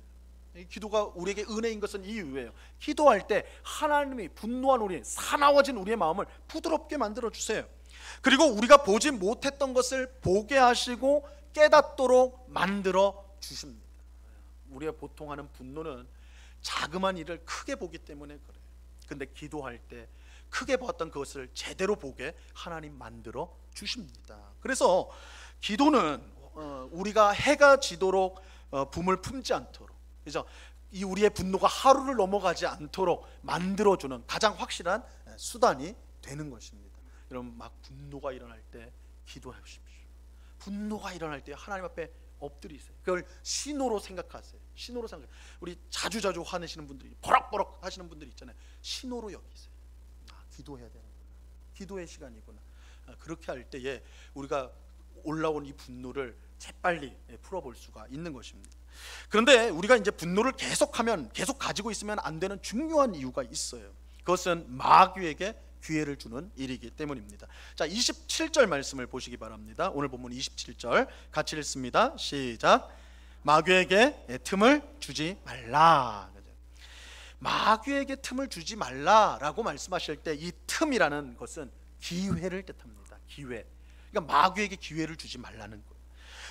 이 기도가 우리에게 은혜인 것은 이유예요. 기도할 때 하나님이 분노한 사나워진 우리의 마음을 부드럽게 만들어 주세요. 그리고 우리가 보지 못했던 것을 보게 하시고 깨닫도록 만들어 주십니다. 우리가 보통 하는 분노는 자그마한 일을 크게 보기 때문에 그래요. 근데 기도할 때 크게 봤던 그것을 제대로 보게 하나님 만들어 주십니다. 그래서 기도는 우리가 해가 지도록 붐을 품지 않도록, 그래서 이 우리의 분노가 하루를 넘어가지 않도록 만들어주는 가장 확실한 수단이 되는 것입니다. 여러분, 막 분노가 일어날 때 기도하십시오. 분노가 일어날 때 하나님 앞에 엎드리세요. 그걸 신호로 생각하세요. 신호로 생각. 우리 자주 화내시는 분들이, 버럭버럭 하시는 분들이 있잖아요. 신호로 여기세요. 기도해야 되는구나. 기도의 시간이구나. 그렇게 할 때에 우리가 올라온 이 분노를 재빨리 풀어볼 수가 있는 것입니다. 그런데 우리가 이제 분노를 계속 가지고 있으면 안 되는 중요한 이유가 있어요. 그것은 마귀에게 기회를 주는 일이기 때문입니다. 자, 27절 말씀을 보시기 바랍니다. 오늘 본문 27절 같이 읽습니다. 시작. 마귀에게 틈을 주지 말라. 마귀에게 틈을 주지 말라라고 말씀하실 때 이 틈이라는 것은 기회를 뜻합니다. 기회. 그러니까 마귀에게 기회를 주지 말라는 거예요.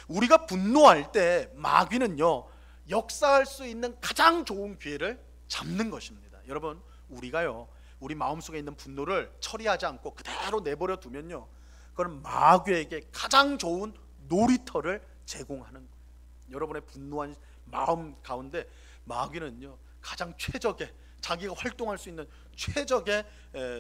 우리가 분노할 때 마귀는요, 역사할 수 있는 가장 좋은 기회를 잡는 것입니다. 여러분, 우리가요, 우리 마음속에 있는 분노를 처리하지 않고 그대로 내버려 두면요, 그건 마귀에게 가장 좋은 놀이터를 제공하는 거예요. 여러분의 분노한 마음 가운데 마귀는요, 가장 최적의, 자기가 활동할 수 있는 최적의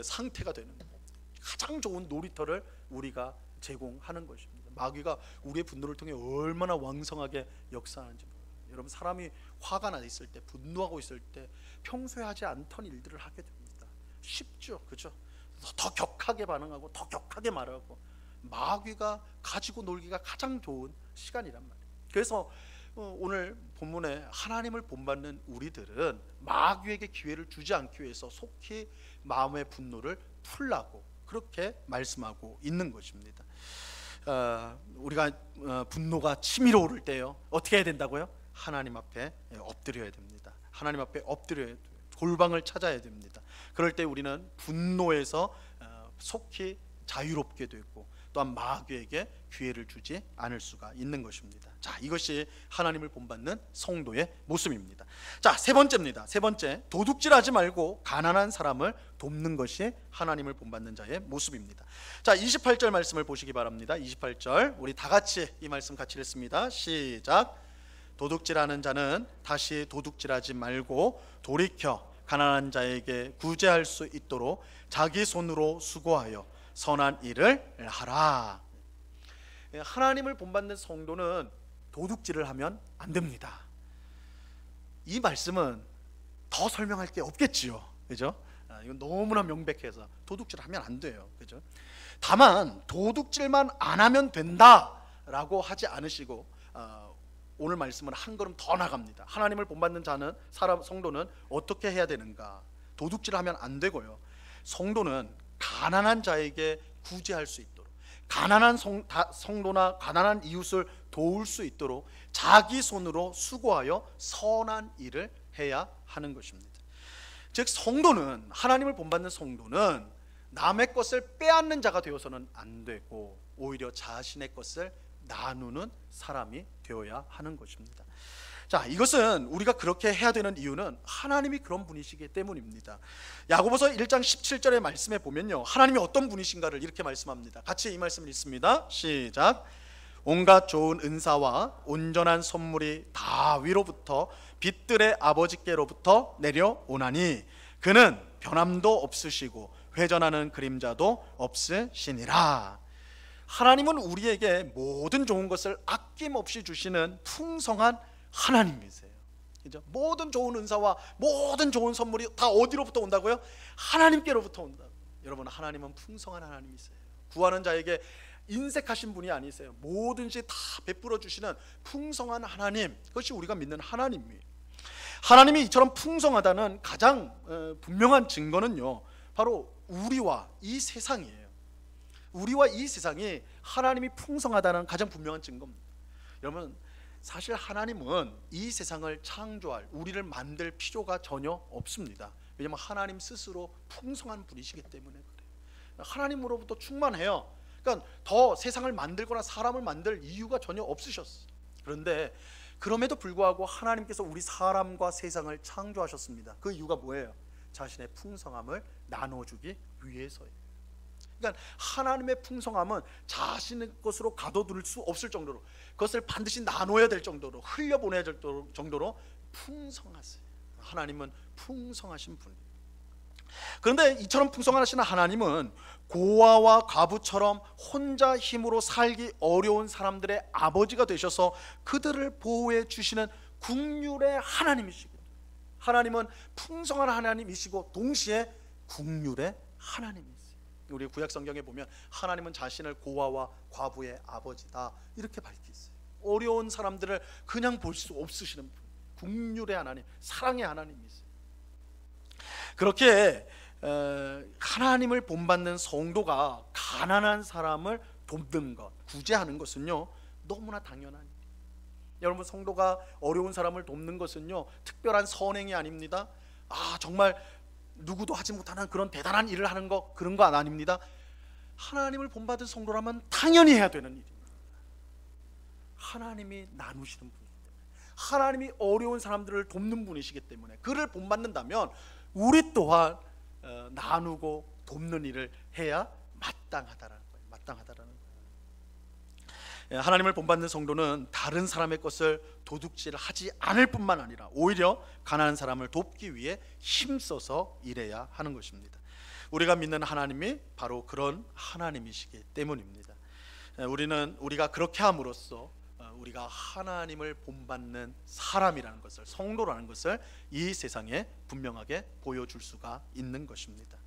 상태가 되는 거예요. 가장 좋은 놀이터를 우리가 제공하는 것입니다. 마귀가 우리의 분노를 통해 얼마나 왕성하게 역사하는지 몰라요. 여러분, 사람이 화가 나 있을 때, 분노하고 있을 때 평소에 하지 않던 일들을 하게 됩니다. 쉽죠, 그죠? 더 격하게 반응하고 더 격하게 말하고, 마귀가 가지고 놀기가 가장 좋은 시간이란 말이에요. 그래서 오늘 본문에 하나님을 본받는 우리들은 마귀에게 기회를 주지 않기 위해서 속히 마음의 분노를 풀라고 그렇게 말씀하고 있는 것입니다. 우리가 분노가 치밀어 오를 때요, 어떻게 해야 된다고요? 하나님 앞에 엎드려야 됩니다. 하나님 앞에 엎드려야 돼요. 골방을 찾아야 됩니다. 그럴 때 우리는 분노에서 속히 자유롭게 되고, 또한 마귀에게 기회를 주지 않을 수가 있는 것입니다. 자, 이것이 하나님을 본받는 성도의 모습입니다. 자, 세 번째입니다. 세 번째, 도둑질하지 말고 가난한 사람을 돕는 것이 하나님을 본받는 자의 모습입니다. 자, 28절 말씀을 보시기 바랍니다. 28절 우리 다 같이 이 말씀 같이 읽습니다. 시작. 도둑질하는 자는 다시 도둑질하지 말고 돌이켜 가난한 자에게 구제할 수 있도록 자기 손으로 수고하여 선한 일을 하라. 하나님을 본받는 성도는 도둑질을 하면 안 됩니다. 이 말씀은 더 설명할 게 없겠지요, 그죠? 이건 너무나 명백해서 도둑질을 하면 안 돼요, 그죠? 다만 도둑질만 안 하면 된다라고 하지 않으시고, 오늘 말씀은 한 걸음 더 나갑니다. 하나님을 본받는 자는, 성도는 어떻게 해야 되는가? 도둑질하면 안 되고요, 성도는 가난한 자에게 구제할 수 있도록, 가난한 성도나 가난한 이웃을 도울 수 있도록 자기 손으로 수고하여 선한 일을 해야 하는 것입니다. 즉, 성도는, 하나님을 본받는 성도는 남의 것을 빼앗는 자가 되어서는 안 되고, 오히려 자신의 것을 나누는 사람이 되어야 하는 것입니다. 자, 이것은 우리가 그렇게 해야 되는 이유는 하나님이 그런 분이시기 때문입니다. 야고보서 1장 17절의 말씀에 보면요, 하나님이 어떤 분이신가를 이렇게 말씀합니다. 같이 이 말씀을 읽습니다. 시작. 온갖 좋은 은사와 온전한 선물이 다 위로부터 빛들의 아버지께로부터 내려오나니 그는 변함도 없으시고 회전하는 그림자도 없으시니라. 하나님은 우리에게 모든 좋은 것을 아낌없이 주시는 풍성한 하나님이세요. 그죠? 모든 좋은 은사와 모든 좋은 선물이 다 어디로부터 온다고요? 하나님께로부터 온다. 여러분, 하나님은 풍성한 하나님이세요. 구하는 자에게 인색하신 분이 아니세요. 뭐든지 다 베풀어 주시는 풍성한 하나님, 그것이 우리가 믿는 하나님이에요. 하나님이 이처럼 풍성하다는 가장 분명한 증거는요, 바로 우리와 이 세상이에요. 우리와 이 세상이 하나님이 풍성하다는 가장 분명한 증거입니다. 여러분, 사실 하나님은 이 세상을 창조할, 우리를 만들 필요가 전혀 없습니다. 왜냐하면 하나님 스스로 풍성한 분이시기 때문에 그래요. 하나님으로부터 충만해요. 그러니까 더 세상을 만들거나 사람을 만들 이유가 전혀 없으셨어요. 그런데 그럼에도 불구하고 하나님께서 우리 사람과 세상을 창조하셨습니다. 그 이유가 뭐예요? 자신의 풍성함을 나눠주기 위해서예요. 그러니까 하나님의 풍성함은 자신의 것으로 가둬둘 수 없을 정도로, 그것을 반드시 나눠야 될 정도로, 흘려보내야 될 정도로 풍성하세요. 하나님은 풍성하신 분이에요. 그런데 이처럼 풍성하신 하나님은 고아와 과부처럼 혼자 힘으로 살기 어려운 사람들의 아버지가 되셔서 그들을 보호해 주시는 긍휼의 하나님이시고, 하나님은 풍성한 하나님이시고 동시에 긍휼의 하나님이세요. 우리 구약 성경에 보면 하나님은 자신을 고아와 과부의 아버지다 이렇게 밝히세요. 어려운 사람들을 그냥 볼 수 없으시는 분, 긍휼의 하나님, 사랑의 하나님이세요. 그렇게 하나님을 본받는 성도가 가난한 사람을 돕는 것, 구제하는 것은요 너무나 당연한 일이에요. 여러분, 성도가 어려운 사람을 돕는 것은요 특별한 선행이 아닙니다. 정말 누구도 하지 못하는 그런 대단한 일을 하는 거, 그런 거 아닙니다. 하나님을 본받은 성도라면 당연히 해야 되는 일입니다. 하나님이 나누시는 분이기 때문에, 하나님이 어려운 사람들을 돕는 분이시기 때문에 그를 본받는다면 우리 또한 나누고 돕는 일을 해야 마땅하다라는 거예요. 마땅하다라는 거예요. 하나님을 본받는 성도는 다른 사람의 것을 도둑질하지 않을 뿐만 아니라 오히려 가난한 사람을 돕기 위해 힘써서 일해야 하는 것입니다. 우리가 믿는 하나님이 바로 그런 하나님이시기 때문입니다. 우리가 그렇게 함으로써 우리가 하나님을 본받는 사람이라는 것을, 성도라는 것을 이 세상에 분명하게 보여줄 수가 있는 것입니다.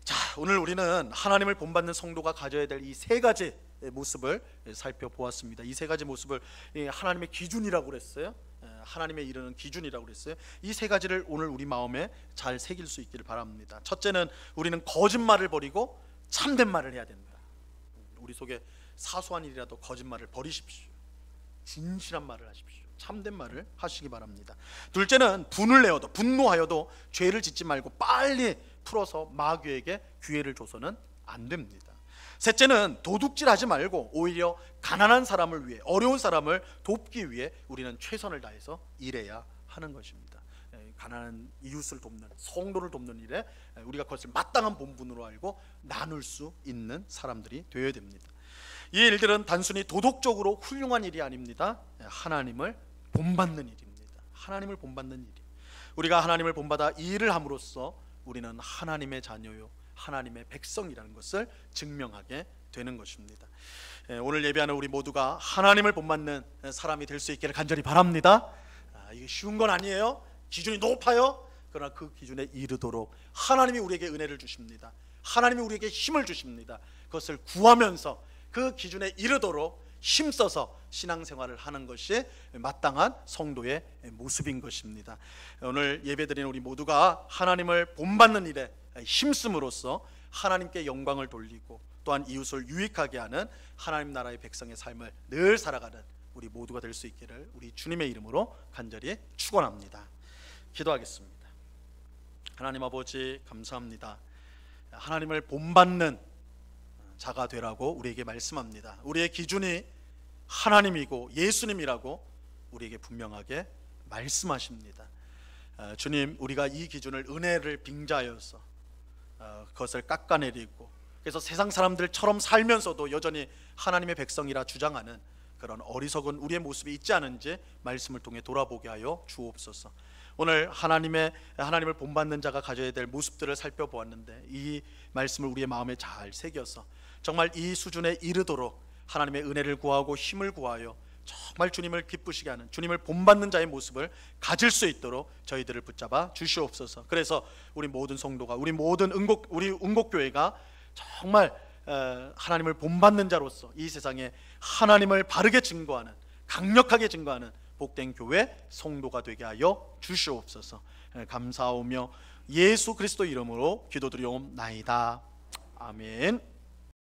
자, 오늘 우리는 하나님을 본받는 성도가 가져야 될 이 세 가지 모습을 살펴보았습니다. 이 세 가지 모습을 하나님의 기준이라고 그랬어요. 하나님의 이르는 기준이라고 그랬어요. 이 세 가지를 오늘 우리 마음에 잘 새길 수 있기를 바랍니다. 첫째는 우리는 거짓말을 버리고 참된 말을 해야 된다. 우리 속에 사소한 일이라도 거짓말을 버리십시오. 진실한 말을 하십시오. 참된 말을 하시기 바랍니다. 둘째는 분노하여도 죄를 짓지 말고 빨리 풀어서 마귀에게 기회를 줘서는 안 됩니다. 셋째는 도둑질하지 말고 오히려 가난한 사람을 위해, 어려운 사람을 돕기 위해 우리는 최선을 다해서 일해야 하는 것입니다. 가난한 이웃을 돕는, 성도를 돕는 일에 우리가 그것을 마땅한 본분으로 알고 나눌 수 있는 사람들이 되어야 됩니다. 이 일들은 단순히 도덕적으로 훌륭한 일이 아닙니다. 하나님을 본받는 일입니다. 하나님을 본받는 일이, 우리가 하나님을 본받아 이 일을 함으로써 우리는 하나님의 자녀요 하나님의 백성이라는 것을 증명하게 되는 것입니다. 오늘 예배하는 우리 모두가 하나님을 본받는 사람이 될 수 있기를 간절히 바랍니다. 이게 쉬운 건 아니에요. 기준이 높아요. 그러나 그 기준에 이르도록 하나님이 우리에게 은혜를 주십니다. 하나님이 우리에게 힘을 주십니다. 그것을 구하면서 그 기준에 이르도록 힘써서 신앙생활을 하는 것이 마땅한 성도의 모습인 것입니다. 오늘 예배드리는 우리 모두가 하나님을 본받는 일에 힘씀으로써 하나님께 영광을 돌리고 또한 이웃을 유익하게 하는 하나님 나라의 백성의 삶을 늘 살아가는 우리 모두가 될 수 있기를 우리 주님의 이름으로 간절히 축원합니다. 기도하겠습니다. 하나님 아버지, 감사합니다. 하나님을 본받는 자가 되라고 우리에게 말씀합니다. 우리의 기준이 하나님이고 예수님이라고 우리에게 분명하게 말씀하십니다. 주님, 우리가 이 기준을 은혜를 빙자하여서 그것을 깎아내리고, 그래서 세상 사람들처럼 살면서도 여전히 하나님의 백성이라 주장하는 그런 어리석은 우리의 모습이 있지 않은지 말씀을 통해 돌아보게 하여 주옵소서. 오늘 하나님을 본받는 자가 가져야 될 모습들을 살펴보았는데 이 말씀을 우리의 마음에 잘 새겨서 정말 이 수준에 이르도록 하나님의 은혜를 구하고 힘을 구하여 정말 주님을 기쁘시게 하는, 주님을 본받는 자의 모습을 가질 수 있도록 저희들을 붙잡아 주시옵소서. 그래서 우리 모든 성도가, 우리 모든 은곡교회가 정말 하나님을 본받는 자로서 이 세상에 하나님을 바르게 증거하는, 강력하게 증거하는 복된 교회 성도가 되게 하여 주시옵소서. 감사하오며 예수 그리스도 이름으로 기도드리옵나이다. 아멘.